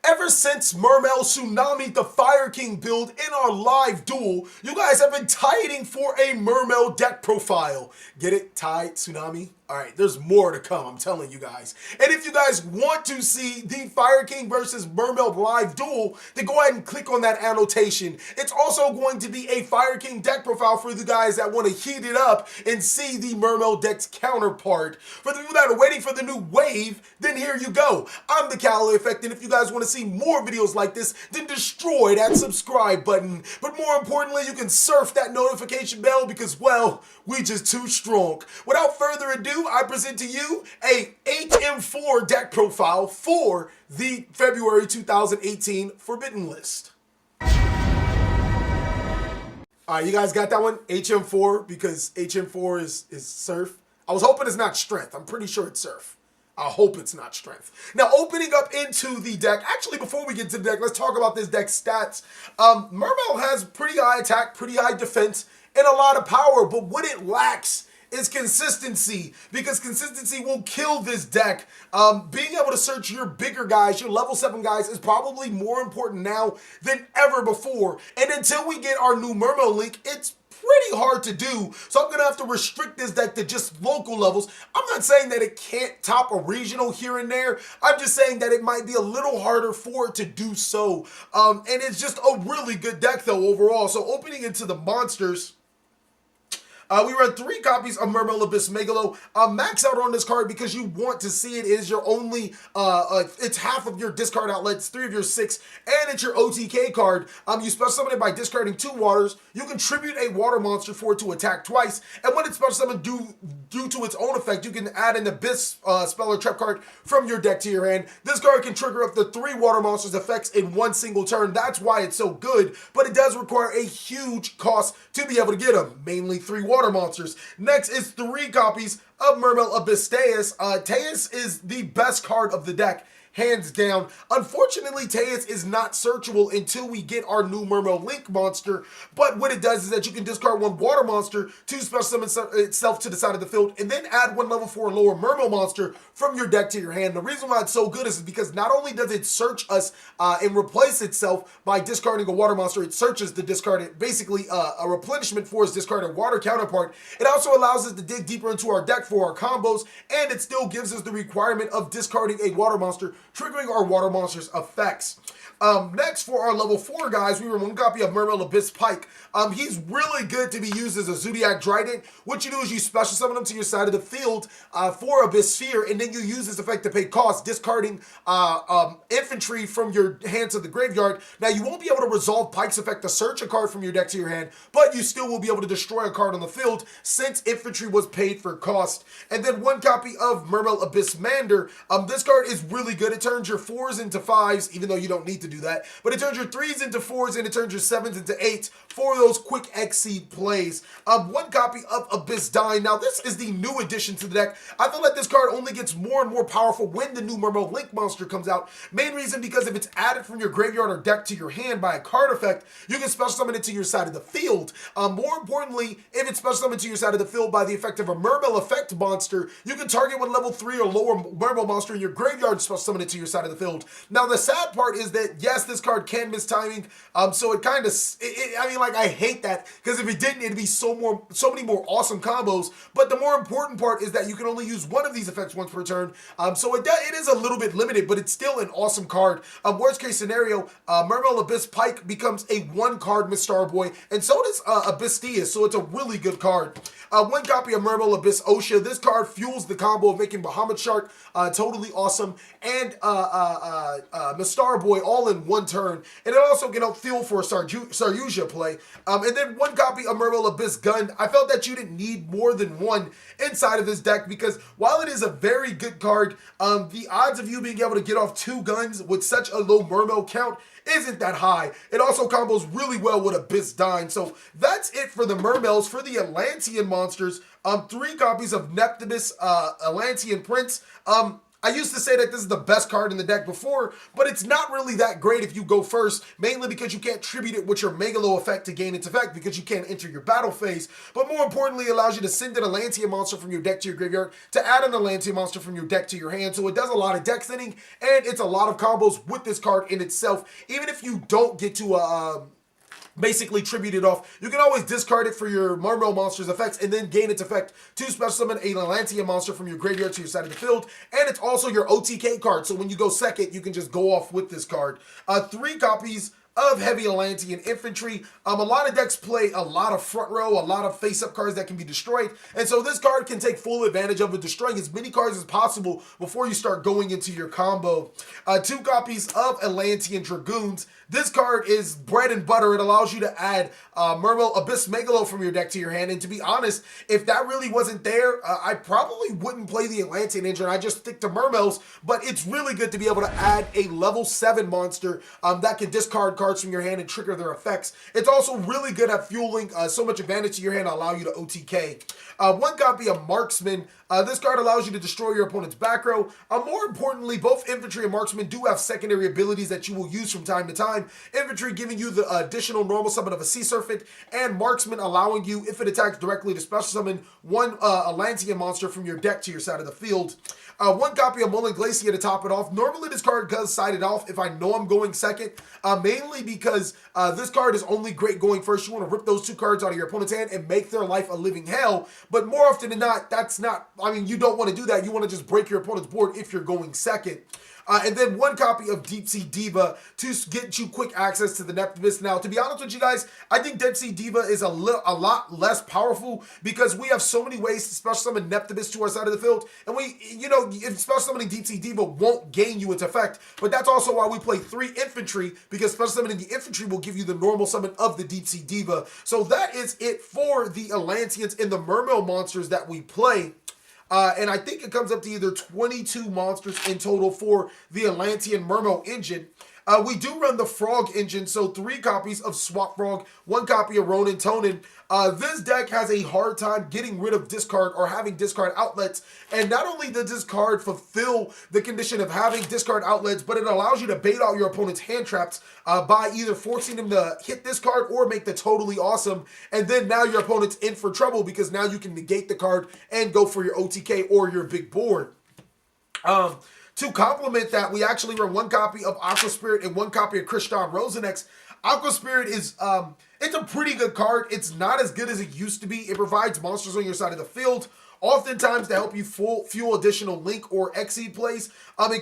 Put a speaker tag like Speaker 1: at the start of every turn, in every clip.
Speaker 1: Ever since Mermail Tsunami the Fire King build in our live duel, you guys have been tiding for a Mermail deck profile. Get it? Tide, Tsunami? Alright, there's more to come, I'm telling you guys. And if you guys want to see the Fire King versus Mermail live duel, then go ahead and click on that annotation. It's also going to be a Fire King deck profile for the guys that want to heat it up and see the Mermail deck's counterpart. For the people that are waiting for the new wave, then here you go. I'm TheCaliEffect, and if you guys want to see more videos like this, then destroy that subscribe button. But more importantly, you can surf that notification bell because, well, we just too strong. Without further ado, I present to you a HM4 deck profile for the February 2018 Forbidden List. Alright, you guys got that one? HM4, because HM4 is Surf. I was hoping it's not Strength. I'm pretty sure it's Surf. I hope it's not Strength. Now, opening up into the deck, actually, before we get to the deck, let's talk about this deck's stats. Mermail has pretty high attack, pretty high defense, and a lot of power, but what it lacks is consistency, because consistency will kill this deck. Being able to search your bigger guys, your level 7 guys, is probably more important now than ever before. And until we get our new Mermail link, it's pretty hard to do. So I'm going to have to restrict this deck to just local levels. I'm not saying that it can't top a regional here and there. I'm just saying that it might be a little harder for it to do so. And it's just a really good deck though overall. So opening into the monsters, we run 3 copies of Mermail Abyss Megalo. Max out on this card because you want to see it. It is your only, it's half of your discard outlets, 3 of your 6, and it's your OTK card. You special summon it by discarding 2 waters. You contribute a water monster for it to attack twice, and when it's special summoned due to its own effect, you can add an Abyss spell or trap card from your deck to your hand. This card can trigger up to 3 water monsters effects in one single turn. That's why it's so good, but it does require a huge cost to be able to get them, mainly 3 water monsters. Next is 3 copies of Mermail Abyss Teus. Teus is the best card of the deck, hands down. Unfortunately, Teus is not searchable until we get our new Mermail Link monster, but what it does is that you can discard 1 water monster to special summon itself to the side of the field, and then add 1 level 4 lower Mermail monster from your deck to your hand. The reason why it's so good is because not only does it search us and replace itself by discarding a water monster, it searches the discarded, basically a replenishment for its discarded water counterpart. It also allows us to dig deeper into our deck for our combos, and it still gives us the requirement of discarding a water monster, triggering our water monster's effects. Next, for our level 4 guys, we run 1 copy of Mermail Abyss Pike. He's really good to be used as a Zodiac Trident. What you do is you special summon him to your side of the field for Abyss Sphere, and then you use this effect to pay cost, discarding infantry from your hand to the graveyard. Now, you won't be able to resolve Pike's effect to search a card from your deck to your hand, but you still will be able to destroy a card on the field since infantry was paid for cost. And then 1 copy of Mermail Abyss Mander. This card is really good. It turns your 4s into 5s, even though you don't need to do that, but it turns your 3s into 4s, and it turns your 7s into 8s for those quick Xseed plays. 1 copy of Abyss Dying. Now, this is the new addition to the deck. I feel like this card only gets more and more powerful when the new Mermail Link monster comes out. Main reason because if it's added from your graveyard or deck to your hand by a card effect, you can special summon it to your side of the field. More importantly, if it's special summoned to your side of the field by the effect of a Mermail Effect monster, you can target 1 level 3 or lower Mermail monster in your graveyard and special summon it to your side of the field. Now, the sad part is that, yes, this card can miss timing, so it kind of, I mean, like, I hate that, because if it didn't, it'd be so many more awesome combos, but the more important part is that you can only use 1 of these effects once per turn, so it is a little bit limited, but it's still an awesome card. Worst case scenario, Mermail Abyss Pike becomes a 1-card Mistar Boy, and so does Abyss Teus, so it's a really good card. 1 copy of Mermail Abyss Osha. This card fuels the combo of making Bahamut Shark Toadally Awesome and Mistar Boy all in 1 turn, and it also can help fuel for a Yugioh play. And then 1 copy of Mermail Abyss Gun. I felt that you didn't need more than 1 inside of this deck, because while it is a very good card, the odds of you being able to get off 2 guns with such a low Mermail count isn't that high. It also combos really well with Abyss Dying. So that's it for the Mermails. For the Atlantean monsters, 3 copies of Neptunus, Atlantean Prince. I used to say that this is the best card in the deck before, but it's not really that great if you go first, mainly because you can't tribute it with your Megalo effect to gain its effect because you can't enter your battle phase. But more importantly, it allows you to send an Atlantean monster from your deck to your graveyard to add an Atlantean monster from your deck to your hand. So it does a lot of deck thinning, and it's a lot of combos with this card in itself. Even if you don't get to basically tribute it off, you can always discard it for your Mermail monster's effects and then gain its effect to special summon a Atlantean monster from your graveyard to your side of the field. And it's also your OTK card, so when you go second, you can just go off with this card. 3 copies of Heavy Atlantean Infantry. A lot of decks play a lot of front row, a lot of face-up cards that can be destroyed, and so this card can take full advantage of it, destroying as many cards as possible before you start going into your combo. 2 copies of Atlantean Dragoons. This card is bread and butter. It allows you to add Mermail Abyss Megalo from your deck to your hand, and to be honest, if that really wasn't there, I probably wouldn't play the Atlantean engine. I just stick to Mermails, but it's really good to be able to add a level 7 monster that can discard cards from your hand and trigger their effects. It's also really good at fueling so much advantage to your hand, allow you to OTK. 1 copy of Marksman. This card allows you to destroy your opponent's back row. More importantly, both Infantry and Marksman do have secondary abilities that you will use from time to time. Infantry giving you the additional normal summon of a Sea Serpent, and Marksman allowing you, if it attacks directly, to special summon 1 Atlantean monster from your deck to your side of the field. 1 copy of Mullen Glacier to top it off. Normally this card does side it off if I know I'm going second, mainly because this card is only great going first. You want to rip those 2 cards out of your opponent's hand and make their life a living hell, but more often than not, that's not, I mean, you don't want to do that. You want to just break your opponent's board if you're going second. And then 1 copy of Deep Sea Diva to get you quick access to the Neptibus. Now, to be honest with you guys, I think Deep Sea Diva is a lot less powerful because we have so many ways to special summon Neptibus to our side of the field. And we, you know, special summoning Deep Sea Diva won't gain you its effect. But that's also why we play 3 Infantry, because special summoning the Infantry will give you the normal summon of the Deep Sea Diva. So that is it for the Atlanteans and the Mermail monsters that we play. And I think it comes up to either 22 monsters in total for the Atlantean Mermail engine. We do run the Frog engine, so 3 copies of Swap Frog, 1 copy of Ronin Tonin. This deck has a hard time getting rid of discard or having discard outlets, and not only does this card fulfill the condition of having discard outlets, but it allows you to bait out your opponent's hand traps by either forcing them to hit this card or make the Totally Awesome, and then now your opponent's in for trouble because now you can negate the card and go for your OTK or your big board. To complement that, we actually run 1 copy of Aqua Spirit and 1 copy of Christian Rosenex. Aqua Spirit is, it's a pretty good card. It's not as good as it used to be. It provides monsters on your side of the field, oftentimes to help you fuel additional Link or Exceed plays.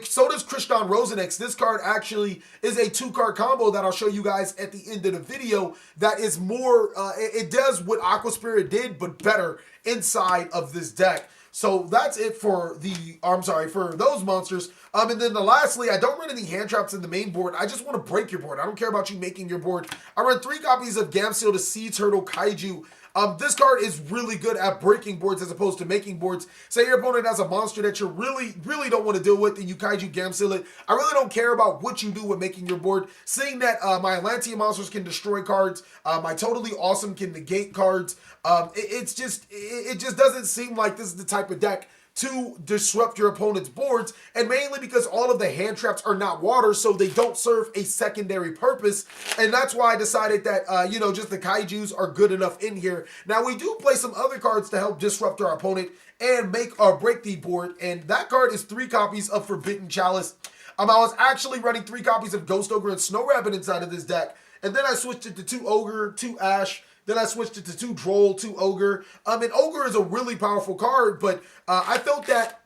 Speaker 1: So does Christian Rosenex. This card actually is a 2-card combo that I'll show you guys at the end of the video that is more, it does what Aqua Spirit did, but better inside of this deck. So that's it for for those monsters. And then lastly, I don't run any hand traps in the main board. I just want to break your board. I don't care about you making your board. I run 3 copies of Gamseel the Sea Turtle Kaiju. This card is really good at breaking boards as opposed to making boards. Say your opponent has a monster that you really don't want to deal with and you Kaiju Gamseel it. I really don't care about what you do with making your board. Seeing that my Atlantean monsters can destroy cards, my Totally Awesome can negate cards, it just doesn't seem like this is the type of deck to disrupt your opponent's boards, and mainly because all of the hand traps are not water, so they don't serve a secondary purpose, and that's why I decided that, you know, just the Kaijus are good enough in here. Now, we do play some other cards to help disrupt our opponent and make or break the board, and that card is 3 copies of Forbidden Chalice. I was actually running 3 copies of Ghost Ogre and Snow Rabbit inside of this deck, and then I switched it to 2 Ogre, 2 Ash, then I switched it to 2 Droll, 2 Ogre. And Ogre is a really powerful card, but I felt that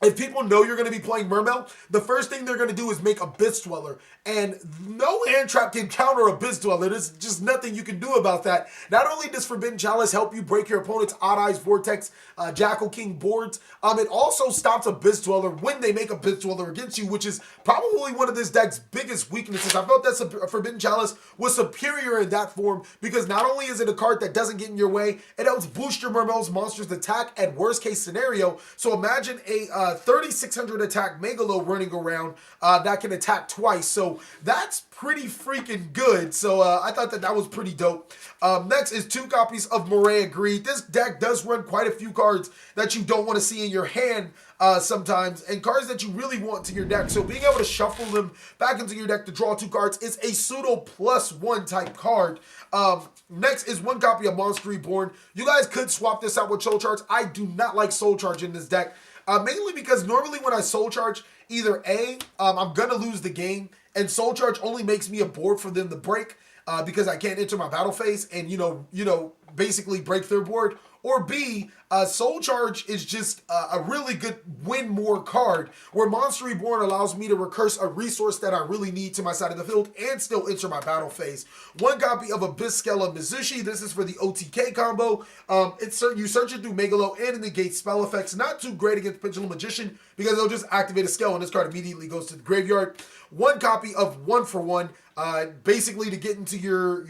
Speaker 1: if people know you're going to be playing Mermail, the first thing they're going to do is make Abyss Dweller. And no hand trap can counter Abyss Dweller. There's just nothing you can do about that. Not only does Forbidden Chalice help you break your opponent's Odd Eyes, Vortex, Jackal King boards, it also stops Abyss Dweller when they make Abyss Dweller against you, which is probably one of this deck's biggest weaknesses. I felt that Forbidden Chalice was superior in that form because not only is it a card that doesn't get in your way, it helps boost your Mermail's monster's attack at worst case scenario. So imagine a 3,600 attack Megalo running around that can attack twice. So that's pretty freaking good. So I thought that was pretty dope. Next is 2 copies of MORE Greed. This deck does run quite a few cards that you don't want to see in your hand sometimes, and cards that you really want to your deck. So being able to shuffle them back into your deck to draw 2 cards is a pseudo +1 type card. Next is 1 copy of Monster Reborn. You guys could swap this out with Soul Charge. I do not like Soul Charge in this deck, mainly because normally when I Soul Charge, either A, I'm going to lose the game, and Soul Charge only makes me a board for them to break because I can't enter my battle phase and, you know, basically break their board. Or B, Soul Charge is just a really good win more card, where Monster Reborn allows me to recurse a resource that I really need to my side of the field and still enter my battle phase. 1 copy of Abyss Skella Mizushi. This is for the OTK combo. You search it through Megalo and it negates spell effects. Not too great against Pendulum Magician because they'll just activate a skill and this card immediately goes to the graveyard. 1 copy of 1 for 1, basically to get into your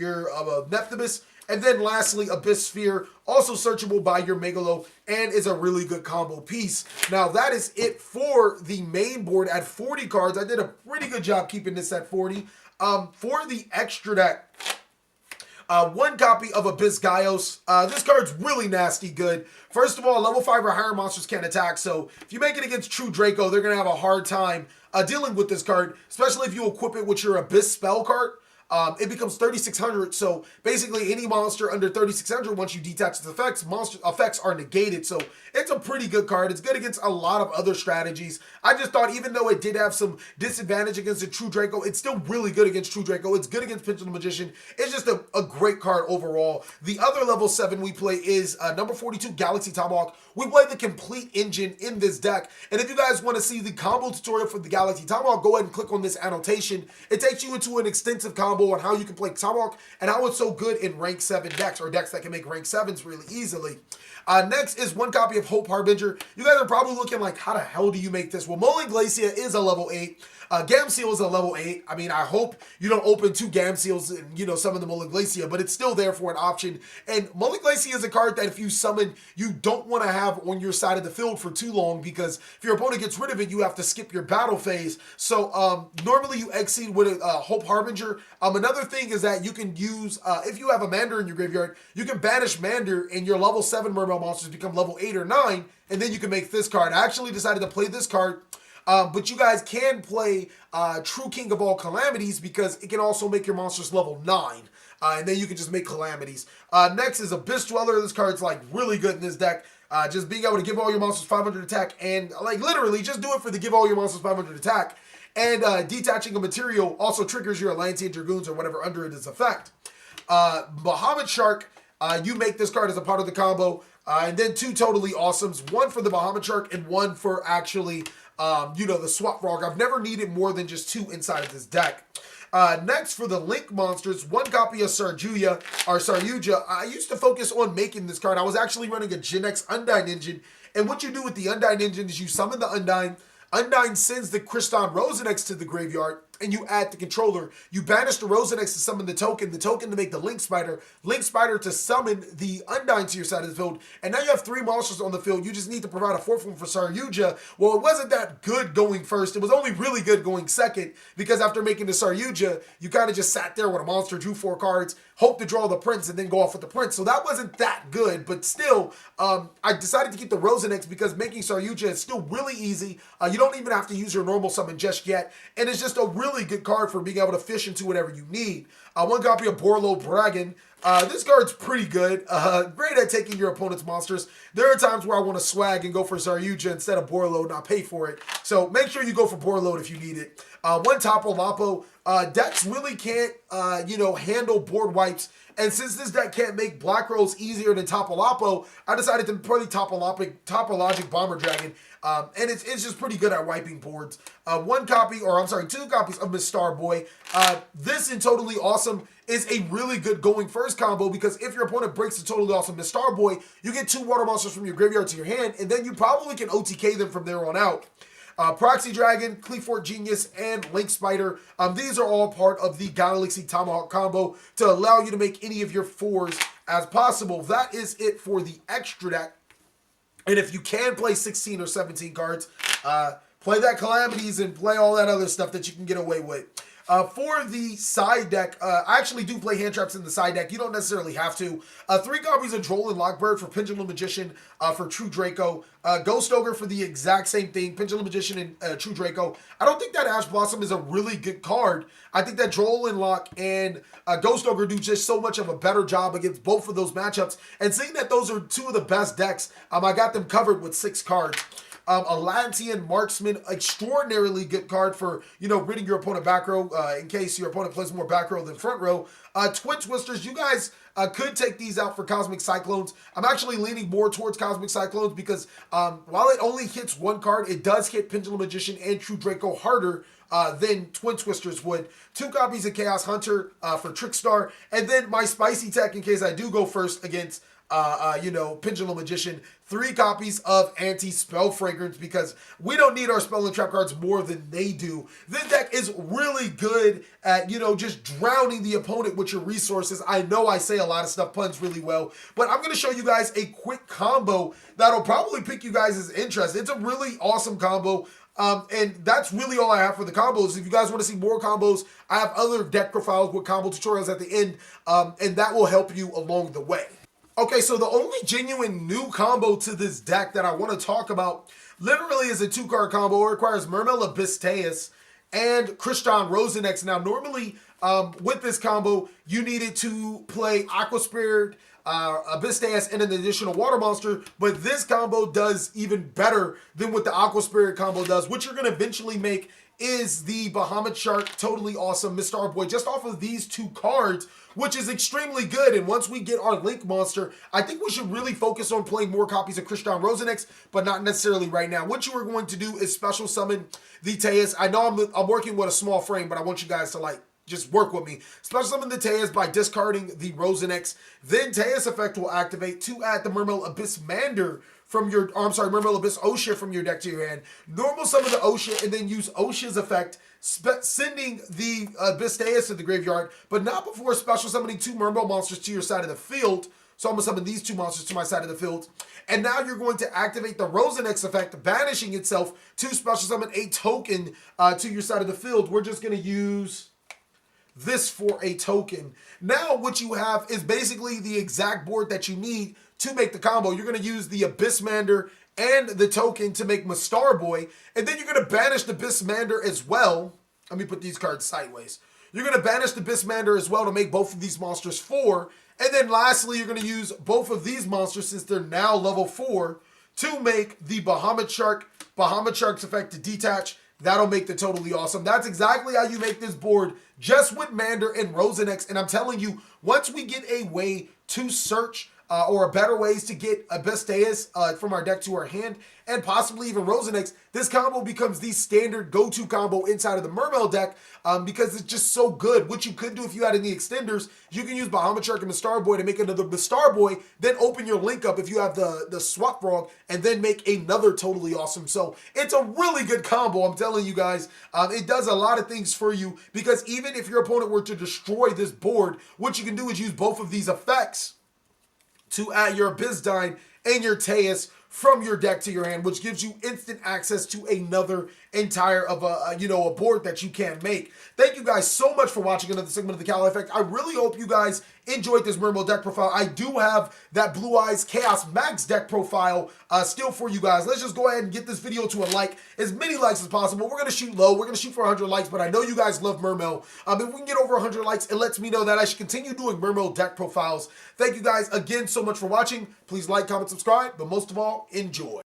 Speaker 1: Neptibus. And then lastly, Abyss Sphere, also searchable by your Megalo, and is a really good combo piece. Now, that is it for the main board at 40 cards. I did a pretty good job keeping this at 40. For the extra deck, 1 copy of Abyss Gaios. This card's really nasty good. First of all, level 5 or higher monsters can't attack, so if you make it against True Draco, they're going to have a hard time dealing with this card, especially if you equip it with your Abyss spell card. It becomes 3,600, so basically any monster under 3,600, once you detach its effects, monster effects are negated, so it's a pretty good card. It's good against a lot of other strategies. I just thought even though it did have some disadvantage against the True Draco, it's still really good against True Draco. It's good against Pendulum Magician. It's just a great card overall. The other level 7 we play is number 42, Galaxy Tomahawk. We play the complete engine in this deck, and if you guys want to see the combo tutorial for the Galaxy Tomahawk, go ahead and click on this annotation. It takes you into an extensive combo on how you can play Tomahawk and how it's so good in rank 7 decks, or decks that can make rank 7s really easily. Next is 1 copy of Hope Harbinger. You guys are probably looking like, how the hell do you make this? Well, Moline Glacia is a level 8. Gamseal is a level 8. I mean, I hope you don't open 2 Gamseals and, you know, summon the Moline Glacia, but it's still there for an option. And Moline Glacia is a card that if you summon, you don't want to have on your side of the field for too long, because if your opponent gets rid of it, you have to skip your battle phase. So normally you exceed with a Hope Harbinger. Another thing is that you can use, if you have a Mander in your graveyard, you can banish Mander and your level 7 Mermail monsters become level 8 or 9, and then you can make this card. I actually decided to play this card, but you guys can play True King of All Calamities, because it can also make your monsters level 9. And then you can just make Calamities. Next is Abyss Dweller. This card's like really good in this deck. Just being able to give all your monsters 500 attack, and like literally just do it for the give all your monsters 500 attack. And detaching a material also triggers your Atlantean Dragoons or whatever under it is effect. Bahamut Shark, you make this card as a part of the combo. And then 2 Totally Awesomes, 1 for the Bahamut Shark and 1 for actually, the Swap Frog. I've never needed more than just 2 inside of this deck. Next, for the Link monsters, 1 copy of Saryuja. I used to focus on making this card. I was actually running a Gen X Undyne engine, and what you do with the Undyne engine is you summon the Undyne. Undyne sends the Kriston Rosenex to the graveyard, and you add the controller. You banish the Rosenex to summon the token to make the Link Spider to summon the Undyne to your side of the field, and now you have 3 monsters on the field. You just need to provide a 4th one for Saryuja. Well, it wasn't that good going first. It was only really good going second, because after making the Saryuja, you kind of just sat there with a monster, drew 4 cards, hope to draw the Prince, and then go off with the Prince. So that wasn't that good, but still, I decided to keep the Rosenex because making Saryuja is still really easy. You don't even have to use your normal summon just yet, and it's just a really good card for being able to fish into whatever you need. 1 copy of Borlo Bragan. This card's pretty good. Great at taking your opponent's monsters. There are times where I want to swag and go for Saryuja instead of Borlo and not pay for it. So make sure you go for Borlo if you need it. 1 Tapo Lapo. Decks really can't, handle board wipes. And since this deck can't make Black Rose easier than Tapo Lapo, I decided to play Topologic Bomber Dragon. And it's just pretty good at wiping boards. 2 copies of Mistar Boy. This in Totally Awesome is a really good going first combo, because if your opponent breaks the Totally Awesome Mistar Boy, you get 2 water monsters from your graveyard to your hand, and then you probably can OTK them from there on out. Proxy Dragon, Cleafort Genius, and Link Spider. These are all part of the Galaxy Tomahawk combo to allow you to make any of your 4s as possible. That is it for the extra deck. And if you can play 16 or 17 cards, play that Calamities and play all that other stuff that you can get away with. For the side deck, I actually do play hand traps in the side deck. You don't necessarily have to. 3 copies of Droll and Lockbird for Pendulum Magician, for True Draco. Ghost Ogre for the exact same thing, Pendulum Magician and True Draco. I don't think that Ash Blossom is a really good card. I think that Droll and Lock and Ghost Ogre do just so much of a better job against both of those matchups. And seeing that those are 2 of the best decks, I got them covered with 6 cards. Atlantean Marksman, extraordinarily good card for, ridding your opponent back row in case your opponent plays more back row than front row. Twin Twisters, you guys could take these out for Cosmic Cyclones. I'm actually leaning more towards Cosmic Cyclones because while it only hits 1 card, it does hit Pendulum Magician and True Draco harder than Twin Twisters would. 2 copies of Chaos Hunter for Trickstar, and then my spicy tech in case I do go first against Pendulum Magician. 3 copies of Anti-Spell Fragrance because we don't need our spell and trap cards more than they do. This deck is really good at, just drowning the opponent with your resources. I know I say a lot of stuff puns really well, but I'm going to show you guys a quick combo that'll probably pique you guys' interest. It's a really awesome combo. And that's really all I have for the combos. If you guys want to see more combos, I have other deck profiles with combo tutorials at the end, and that will help you along the way. Okay, so the only genuine new combo to this deck that I want to talk about literally is a 2-card combo. It requires Mermail Abyss and Christian Rosenex. Now, normally with this combo, you needed to play Aqua Spirit, Abyss and an additional water monster, but this combo does even better than what the Aqua Spirit combo does. What you're going to eventually make is the Bahamut Shark Toadally Awesome Mistar Boy just off of these 2 cards, which is extremely good. And once we get our Link monster, I think we should really focus on playing more copies of Christian Rosenex, but not necessarily right now. What you are going to do is special summon the Teus. I know I'm working with a small frame, but I want you guys to just work with me. Special summon the Teus by discarding the Rosenex. Then TheCaliEffect will activate to add the Mermail Abyss Mander from your, Mermail Abyss Osha from your deck to your hand. Normal summon the Osha and then use Osha's effect, sending the Abyss Teus to the graveyard, but not before special summoning 2 Mermail monsters to your side of the field. So I'm going to summon these 2 monsters to my side of the field. And now you're going to activate the Rosenex effect, banishing itself to special summon a token to your side of the field. We're just going to use this for a token. Now what you have is basically the exact board that you need to make the combo. You're going to use the Abyssmander and the token to make Mistar Boy, and then you're going to banish the Abyssmander as well. Let me put these cards sideways. You're going to banish the Abyssmander as well to make both of these monsters 4, and then lastly, you're going to use both of these monsters, since they're now level 4, to make the Bahamut Shark's effect to detach. That'll make the Totally Awesome. That's exactly how you make this board, just with Mander and Rosenex. And I'm telling you, once we get a way to search or better ways to get Abyss Teus from our deck to our hand, and possibly even Rosenex, this combo becomes the standard go-to combo inside of the Mermail deck because it's just so good. What you could do if you had any extenders, you can use Bahamut Shark and Mistar Boy to make another Mistar Boy, then open your link up if you have the Swap Frog, and then make another Totally Awesome. So it's a really good combo, I'm telling you guys. It does a lot of things for you, because even if your opponent were to destroy this board, what you can do is use both of ththese effects to add your Abyssdine and your Teus from your deck to your hand, which gives you instant access to another entire of a board that you can make. Thank you guys so much for watching another segment of the TheCaliEffect. I really hope you guys enjoyed this Mermail deck profile. I do have that Blue Eyes Chaos Max deck profile still for you guys. Let's just go ahead and get this video to a like, as many likes as possible. We're going to shoot low. We're going to shoot for 100 likes, but I know you guys love Mermail. If we can get over 100 likes, it lets me know that I should continue doing Mermail deck profiles. Thank you guys again so much for watching. Please like, comment, subscribe, but most of all, enjoy.